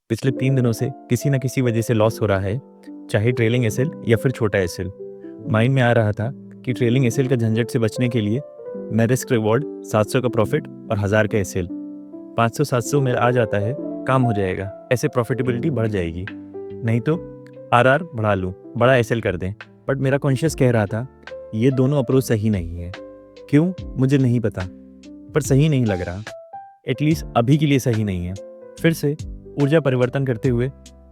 पिछले 3 दिनों से किसी न किसी वजह से लॉस हो रहा है, चाहे ट्रेलिंग एसएल या फिर छोटा एसएल। माइंड में आ रहा था कि ट्रेलिंग एसएल का झंझट से बचने के लिए मैं रिस्क रिवॉर्ड 700 का प्रॉफिट और 1000 का एसएल 500-700 में आ जाता है, काम हो जाएगा, ऐसे प्रॉफिटेबिलिटी बढ़ जाएगी। नहीं तो आरआर बढ़ा लूँ, बड़ा एसएल कर दें। बट मेरा कॉन्शियस कह रहा था ये दोनों अप्रोच सही नहीं है। क्यों मुझे नहीं पता, पर सही नहीं लग रहा, एटलीस्ट अभी के लिए सही नहीं है। फिर से ऊर्जा परिवर्तन करते हुए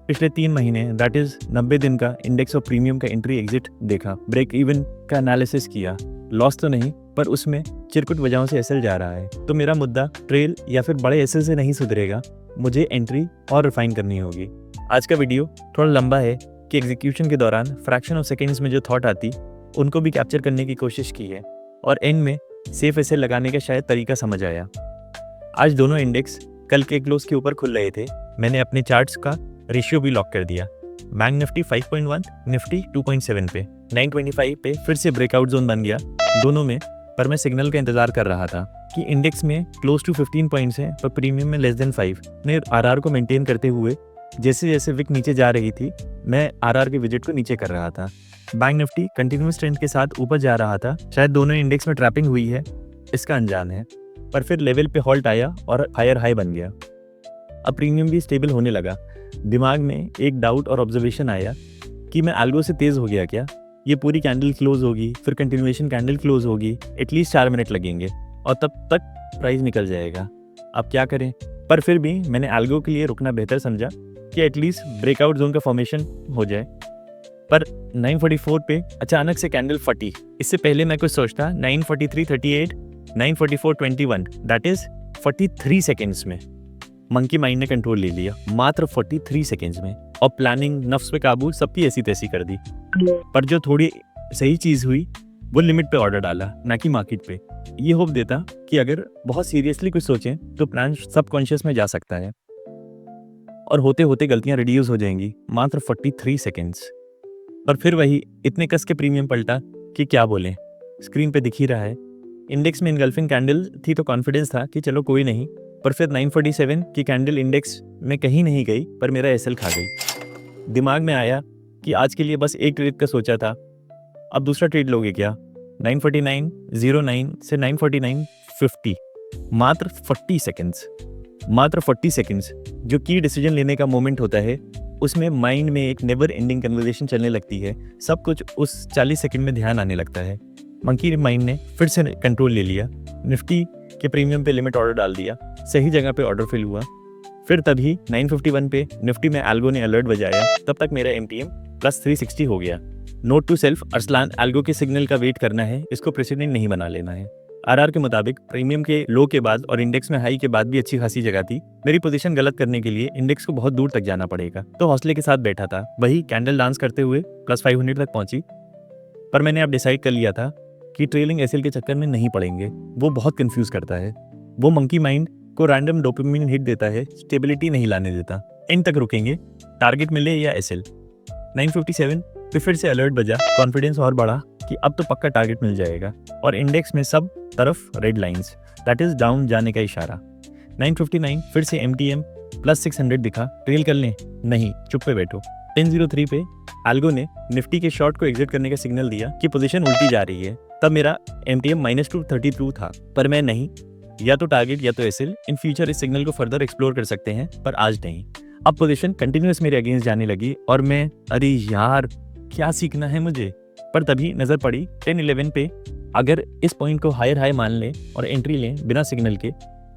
पिछले 3 महीने दैट इज़ 90 दिन का इंडेक्स ऑफ प्रीमियम का एंट्री एग्जिट देखा, ब्रेक इवन का एनालिसिस किया। लॉस तो नहीं, पर उसमें चिरकुट वजहों से एसएल जा रहा है। तो मेरा मुद्दा ट्रेल या फिर बड़े एसएल से नहीं सुधरेगा, मुझे एंट्री और रिफाइन करनी होगी। आज का वीडियो थोड़ा लंबा है कि एग्जीक्यूशन के दौरान फ्रैक्शन ऑफ सेकेंड्स में जो थॉट आती उनको भी कैप्चर करने की कोशिश की है, और एंड में सेफ एसएल लगाने का शायद तरीका समझ आया। आज दोनों इंडेक्स कल के क्लोज के ऊपर खुल रहे थे। मैंने अपने चार्ट्स का रेशियो भी लॉक कर दिया। बैंक निफ्टी 5.1, निफ्टी 2.7 पे, 925 पे फिर से ब्रेकआउट जोन बन गया दोनों में। पर मैं सिग्नल का इंतजार कर रहा था कि इंडेक्स में क्लोज टू 15 पॉइंट्स हैं, पर प्रीमियम में लेस देन 5 ने आरआर को मेंटेन करते हुए जैसे जैसे विक नीचे जा रही थी, मैं आरआर के विजिट को नीचे कर रहा था। बैंक निफ्टी कंटिन्यूअस ट्रेंड के साथ ऊपर जा रहा था। शायद दोनों इंडेक्स में ट्रैपिंग हुई है, इसका अनजान है, पर फिर लेवल पे हॉल्ट आया और हायर हाई बन गया। अब प्रीमियम भी स्टेबल होने लगा। दिमाग में एक डाउट और ऑब्जर्वेशन आया कि मैं एल्गो से तेज़ हो गया क्या? ये पूरी कैंडल क्लोज होगी, फिर कंटिन्यूएशन कैंडल क्लोज होगी, एटलीस्ट 4 मिनट लगेंगे और तब तक प्राइस निकल जाएगा। अब क्या करें? पर फिर भी मैंने एल्गो के लिए रुकना बेहतर समझा कि एटलीस्ट ब्रेकआउट जोन का फॉर्मेशन हो जाए। पर 944 पे अचानक से कैंडल फटी। इससे पहले मैं कुछ सोचता 943.38, 944.21 दैट इज 43 सेकेंड्स में मंकी माइंड ने कंट्रोल ले लिया, मात्र 43 सेकेंड्स में। और प्लानिंग, नफ्स पे काबू, सबकी ऐसी तैसी कर दी। पर जो थोड़ी सही चीज़ हुई वो लिमिट पे ऑर्डर डाला, ना कि मार्केट पे। ये होप देता कि अगर बहुत सीरियसली कुछ सोचें तो प्लान सबकॉन्शियस में जा सकता है और होते होते गलतियां रिड्यूस हो जाएंगी। मात्र 43 सेकेंड्स। पर फिर वही इतने कस के प्रीमियम पलटा कि क्या बोलें, स्क्रीन पे दिख ही रहा है। इंडेक्स में इनगल्फिंग कैंडल थी तो कॉन्फिडेंस था कि चलो कोई नहीं, पर फिर 947 की कैंडल इंडेक्स में कहीं नहीं गई, पर मेरा एसएल खा गई। दिमाग में आया कि आज के लिए बस एक ट्रेड का सोचा था, अब दूसरा ट्रेड लोगे क्या? 949.09 से 949.50, मात्र 40 सेकेंड्स। मात्र 40 सेकेंड्स जो की डिसीजन लेने का मोमेंट होता है, उसमें माइंड में एक नेवर एंडिंग कन्वर्सेशन चलने लगती है। सब कुछ उस 40 सेकंड में ध्यान आने लगता है। मंकी माइंड ने फिर से कंट्रोल ले लिया, निफ्टी के प्रीमियम पे लिमिट ऑर्डर डाल दिया, सही जगह पे ऑर्डर फिल हुआ। फिर तभी 951 पे निफ्टी में एल्गो ने अलर्ट बजाया, तब तक मेरा एमटीएम प्लस 360 हो गया। Note to self, Arsalan, algo के सिग्नल का वेट करना है, इसको प्रेसिडेंट नहीं बना लेना है। आरआर के मुताबिक प्रीमियम के लो के बाद और इंडेक्स में हाई के बाद भी अच्छी खासी जगह थी। मेरी पोजीशन गलत करने के लिए इंडेक्स को बहुत दूर तक जाना पड़ेगा, तो हौसले के साथ बैठा था। वही कैंडल डांस करते हुए प्लस 500 तक पहुंची। पर मैंने अब डिसाइड कर लिया था कि ट्रेलिंग एसएल के चक्कर में नहीं पड़ेंगे, वो बहुत कंफ्यूज करता है। वो मंकी माइंड को रैंडम डोपामिन हिट देता है, स्टेबिलिटी नहीं लाने देता। एंड तक रुकेंगे, टारगेट मिले या एसएल। 957 पे फिर से अलर्ट बजा, कॉन्फिडेंस और बढ़ा कि अब तो पक्का टारगेट मिल जाएगा, और इंडेक्स में सब तरफ red lines, that is down जाने का इशारा। 959 फिर से एमटीएम प्लस 600 दिखा, ट्रेल कर लें? नहीं, चुप पे बैठो। 1003 पे एल्गो ने निफ्टी के शॉर्ट को एग्जिट करने का सिग्नल दिया कि पोजीशन उल्टी जा रही है। तब मेरा एमटीएम -232 था, पर मैं नहीं, या तो टारगेट या तो एसएल। इन फ्यूचर इस सिग्नल को फर्दर एक्सप्लोर कर सकते हैं, पर आज नहीं। अब पोजीशन कंटिन्यूअस मेरे अगेंस्ट जाने लगी और मैं, अरे यार क्या सीखना है मुझे। पर तभी नजर पड़ी 1011 पे, अगर इस पॉइंट को हायर हाई मान लें और एंट्री लें बिना सिग्नल के,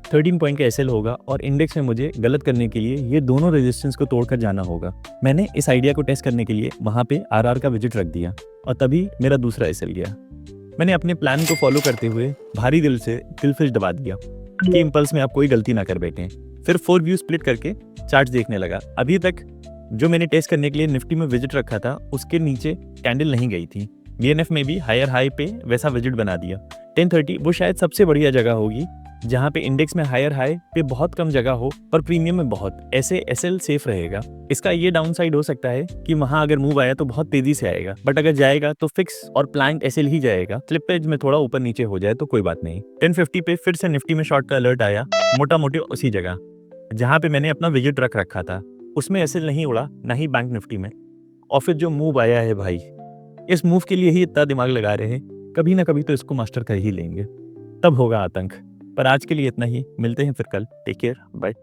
13 पॉइंट का एसएल होगा, और इंडेक्स में मुझे गलत करने के लिए ये दोनों रेजिस्टेंस को तोड़कर जाना होगा। मैंने इस आइडिया को टेस्ट करने के लिए वहां पे आरआर का विजिट रख दिया, और तभी मेरा दूसरा एसएल गया। मैंने अपने प्लान को फॉलो करते हुए भारी दिल से दिलफिश दबा दिया कि इम्पल्स में आप कोई गलती ना कर बैठें। फिर 4 व्यू स्प्लिट करके चार्ट देखने लगा। अभी तक जो मैंने टेस्ट करने के लिए निफ्टी में विजिट रखा था, उसके नीचे कैंडल नहीं गई थी। बीएनएफ में भी हायर हाई पे वैसा विजिट बना दिया। 1030 वो शायद सबसे बढ़िया जगह होगी जहाँ पे इंडेक्स में हायर हाई पे बहुत कम जगह हो, पर प्रीमियम में बहुत, ऐसे एसएल सेफ रहेगा। इसका ये डाउन साइड हो सकता है कि वहां अगर मूव आया तो बहुत तेजी से आएगा, बट अगर जाएगा तो फिक्स और प्लान्ड एसएल ही जाएगा। स्लिपेज में थोड़ा ऊपर नीचे हो जाए तो कोई बात नहीं। 1050 पे फिर से निफ्टी में शॉर्ट का अलर्ट आया, मोटा मोटी उसी जगह जहाँ पे मैंने अपना विजिट रख रखा था। उसमें एसएल नहीं उड़ा, ना ही बैंक निफ्टी में। और फिर जो मूव आया है भाई, इस मूव के लिए ही इतना दिमाग लगा रहे हैं, कभी ना कभी तो इसको मास्टर कर ही लेंगे, तब होगा आतंक। पर आज के लिए इतना ही, मिलते हैं फिर कल। Take care, bye.